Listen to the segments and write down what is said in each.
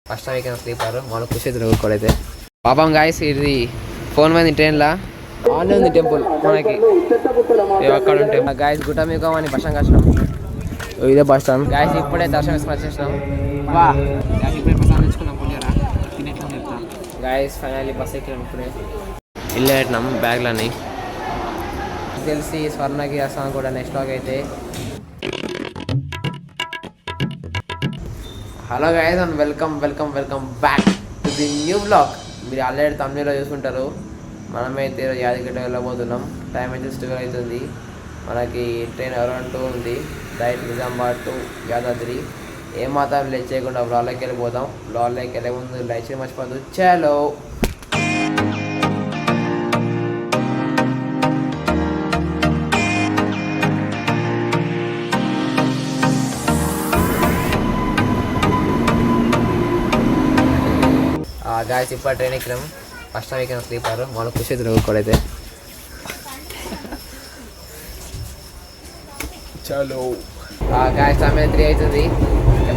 First weekend sleeper మన ఖుషి తిరుగుకోడైతే పాపం guys ఇది ఫోన్ మీద ట్రైన్లా ఆన్ ఉంది టెంపుల్ మనకి అక్కడ ఉంటే గాయస్ గుట్ట మీకు అని బస్ స్టాండ్ వచ్చినాం. ఇదే బస్ స్టాండ్ గాయస్ ఇప్పుడే దర్శనం వేసుకొని వచ్చేసినాం. వా ఇప్పుడే ప్రసాదం తెచ్చుకున్నాం పుణ్యరా తినేట్లా చెప్తా గాయస్ ఫైనల్లీ బస్ ఎక్కినాం. ఇప్పుడే ఇల్లు పెట్టినాం బ్యాగ్లన్నీ తెలిసి స్వర్ణకి వస్తాం కూడా నెక్స్ట్ లాగ్ అయితే. Hello guys and welcome back to the new blog. మీరు ఆల్రెడీ తమిళలో చూసుకుంటారు. మనమైతే యాదగిరి వెళ్ళబోతున్నాం. టైం అయితే 12 అవుతుంది. మనకి ట్రైన్ అరౌండ్ 2 ఉంది. Direct Nizamabad to Yadadri. ఏమాత్రం లేట్ చేయకుండా బ్లాగ్లోకి వెళ్ళిపోతాం. బ్లాగ్లోకి వెళ్ళే ముందు లైక్ చేయడం మర్చిపోద్దు. చలో గాయస్ ఇప్పుడు ట్రైన్ ఎక్కినాం. ఫస్ట్ వీకెండ్ స్లీపర్ మన ఖుషి తిరుగుకోడైతే. చలో గాయస్ సమయం 3 అవుతుంది.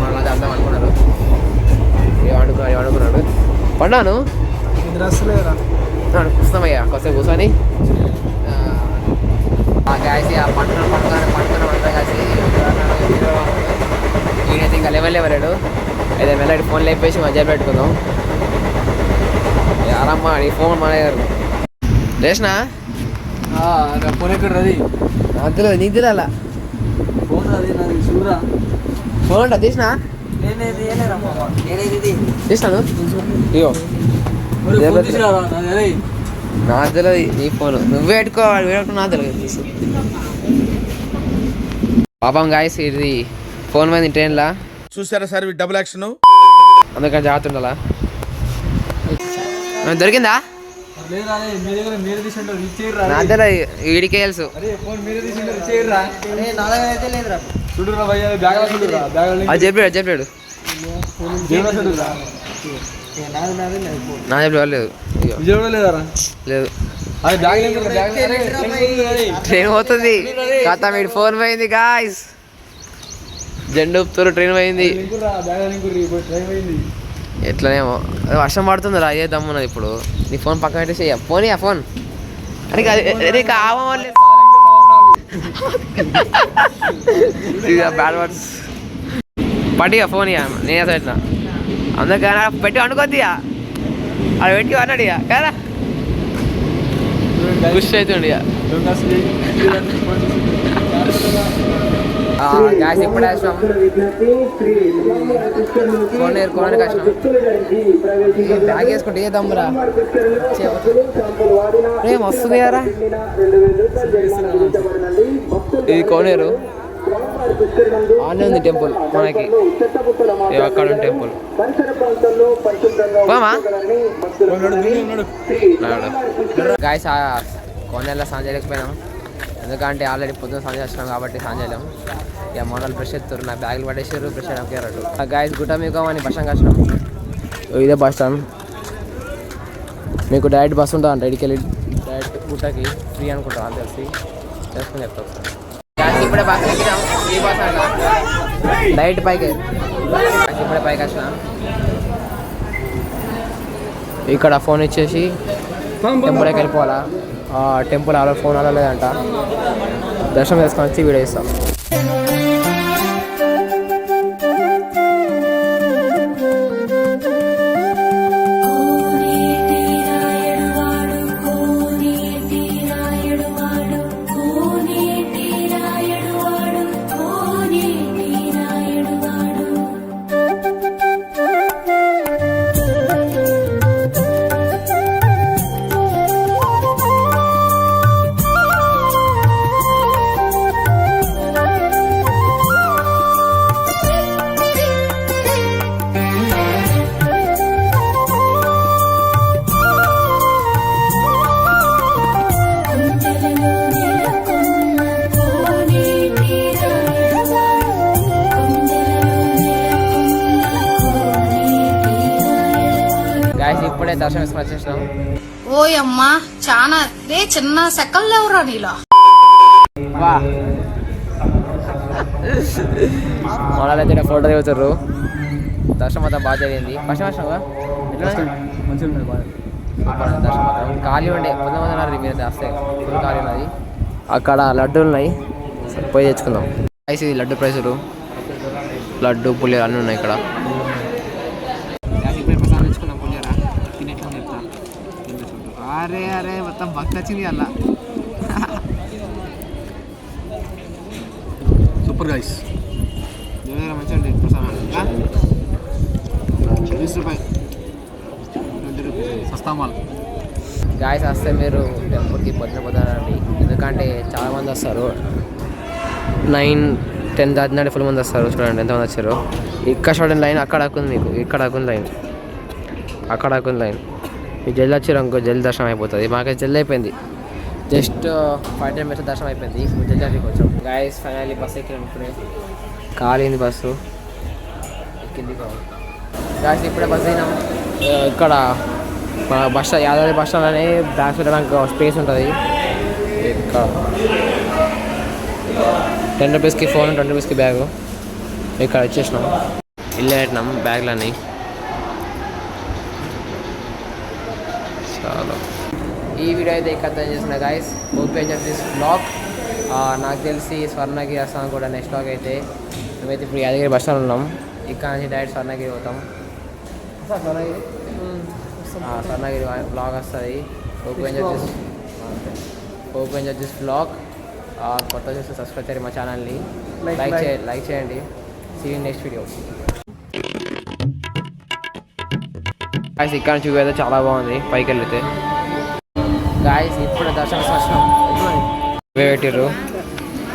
మన అందం అనుకున్నారు. ఏమనుకున్నాడు పండాను కూర్చున్నామయ్యా కొద్దిసేపు కూర్చొని గాయస్ పండుకున్నాం అంతా కలిసి ఈయనైతే ఇంకా లెవెల్ ఇవ్వలేడు. అయితే మెల్లడి ఫోన్ లేపేసి మధ్య పెట్టుకుందాం. ఆరమ్మా నీ ఫోన్ మానేగారు లేచినా ఫోన్ ఎక్కడ రది అందులో నీకు తెలియాల ఫోన్ అది నాది చూరా ఫోన్ ఉంటా తీసినా తీసినాను ఇగో నాకు తెలియదు నీ ఫోన్ నువ్వే పెట్టుకోవాలి వేడుకున్నా నాకు తెలియదు. పాపం గాయస్ ఇది ఫోన్ మీద ట్రైన్లా చూసారా సార్ డబుల్ యాక్షన్ అందుకని జాగ్రత్త ఉండాలా. దొరికిందా నాదే వీడికే తెలుసు. అది చెప్పాడు నా చెప్పలేదు లేదు ట్రైన్ పోతుంది కాతా మీరు ఫోన్ పోయింది గాయస్. జెండు ఊపుతారు ట్రైన్ పోయింది. ఎట్లనేమో వర్షం పడుతుంది రా అయ్యే దమ్మున్నది. ఇప్పుడు నీ ఫోన్ పక్కన పెట్టేసి ఫోన్ ఆ ఫోన్ అని కావాలి బ్యాడ్ వర్డ్స్ పట్టిగా ఫోన్ ఇక నేను అసలు పెట్టినా అందుకని పెట్టి అనుకోద్ది అది పెట్టి అన్నాడు ఇక కదా ఖుషి అవుతుండే ఇక గ్యాస్ ఇప్పుడు వేసినాం. కొనడానికి వచ్చినాం. బ్యాగ్ వేసుకుంటే ఏ దమ్మురా ఏం వస్తుంది కదా. ఇది కోనేరు ఆనే ఉంది టెంపుల్ మనకి అక్కడ ఉంది టెంపుల్. గాయస్ కోనేరులో స్నానం చేయలేకపోయినాం. ఎందుకంటే ఆల్రెడీ పొద్దున్న స్నానం చేస్తున్నాం కాబట్టి స్నానం చేయలేం. ఇక మోడల్ బ్రష్ ఎత్తురు నా బ్యాగులు పడేసారు. బ్రష్ చేయడానికి గాయస్ గుట్ట మీకు అని బస్ స్టాండ్ వచ్చినాం. ఇదే బస్ స్టాండ్. మీకు డైరెక్ట్ బస్ ఉంటుంది అంట. ఇడికి వెళ్ళి డైరెక్ట్ గుట్టకి ఫ్రీ అనుకుంటాం అని తెలిసి చేసుకుని చెప్తాం. ఇప్పుడే బస్ ఎక్కినాం. ఫ్రీ బస్ అంట డైరెక్ట్ పైకి. ఇప్పుడే పైకి వచ్చినాం. ఇక్కడ ఫోన్ ఇచ్చేసి టెంపుల్కి వెళ్ళిపోవాలా. టెంపుల్ అలా ఫోన్ అలా లేదంట. దర్శనం చేసుకొని వచ్చి వీడియో ఇస్తాం. ఇప్పుడే దర్శనం వేసుకొని వచ్చేసినాం. ఓయమ్మా చాలా చిన్న సెకల్ ఎవరా నీలో మోడల్ అయితే ఫోటో దిగుతారు. దర్శనం అంతా బాగా జరిగింది. ఫస్ట్ మంచిగా ఉన్నాయి బాగా. దర్శనం మాత్రం ఖాళీ ఉండే 19:30 మీరు వస్తే ఫుల్ ఖాళీ ఉన్నది. అక్కడ లడ్డూలు ఉన్నాయి, పోయి తెచ్చుకుందాం. ఐస్ ఇది లడ్డు ప్రైసులు, లడ్డు పులిహోర అన్నీ ఉన్నాయి ఇక్కడ. ఇప్పుడు ప్రసాదం తెచ్చుకుందాం పులిహోర తినేట్లా చెప్తా. అరే అరే మొత్తం భక్తి వచ్చింది అలా. Super guys. మంచిగా ఉంటుంది ప్రసాదం. 20 రూపాయలు సస్తా మాల్. గాయస్ వస్తే మీరు టెంపుల్కి పొద్దునండి, ఎందుకంటే చాలామంది వస్తారు. 9-10 దాటినాడు ఫుల్ మంది వస్తారు. చూడండి ఎంతమంది వచ్చారు. ఇక్కడ చూడండి లైన్, అక్కడ అక్కుంది మీకు, ఇక్కడ అక్కుంది లైన్, అక్కడ అక్కుంది లైన్. మీకు జల్ది వచ్చారు ఇంకో జల్ది దర్శనం అయిపోతుంది. మాకైతే జల్ది అయిపోయింది, జస్ట్ 5-10 minutes దర్శనం అయిపోయింది. జల్ది జల్దీకి వచ్చాం. గాయస్ ఫైనల్లీ బస్సు ఎక్కినాం. ఇప్పుడే ఖాళీంది బస్సు, ఎక్కింది కావాలి. గాయస్ ఇప్పుడే బస్సు అయినాం. ఇక్కడ bus stand, Yadadri bus stand అనే బ్యాగ్స్ పెట్టడానికి స్పేస్ ఉంటుంది. ఇక్కడ 10 రూపీస్కి ఫోన్, 20 రూపీస్కి బ్యాగు. ఇక్కడ వచ్చేసినాం, ఇల్లు పెట్టినాం బ్యాగ్లన్నీ. చాలా ఈ వీడియో అయితే ఇక్కడ చేసిన guys. Hope you enjoy this blog. నాకు తెలిసి స్వర్ణగిరి వస్తాం కూడా నెక్స్ట్ బ్లాగ్ అయితే. మేమైతే ఇప్పుడు యాదగిరి బస్ స్టాండ్ ఉన్నాం. ఇక్కడ నుంచి డైరెక్ట్ స్వర్ణగిరి పోతాం. స్వర్ణగిరి బ్లాగ్ వస్తుంది. Hope enjoy this blog. కొత్త చూస్తే సబ్స్క్రైబ్ చేయండి మా ఛానల్ని, లైక్ చేయండి. See you next video. Guys ఇక్కడ నుంచి వ్యూ అయితే చాలా బాగుంది పైకి వెళ్తే. గాయస్ ఇప్పుడు దర్శనం పెట్టిర్రు,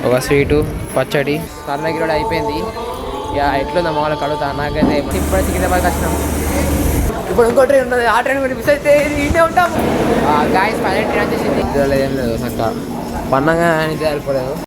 ఒక స్వీటు పచ్చడి. స్వర్ణగిరి కూడా అయిపోయింది. ఇక ఎట్లుందా మామూలుగా కడుగుతా. నాకైతే ఇప్పుడు సికింద్రాబాద్కి వచ్చినాం. ఇప్పుడు ఇంకో ట్రైన్ ఉంటుంది, ఆ ట్రైన్ కూడా మిస్ అయితే ఇంటే ఉంటాము. గాయస్ ఫైనల్ ట్రైన్ వచ్చేసింది. ఏం లేదు చక్క పన్నగా అని వెళ్ళిపోలేదు.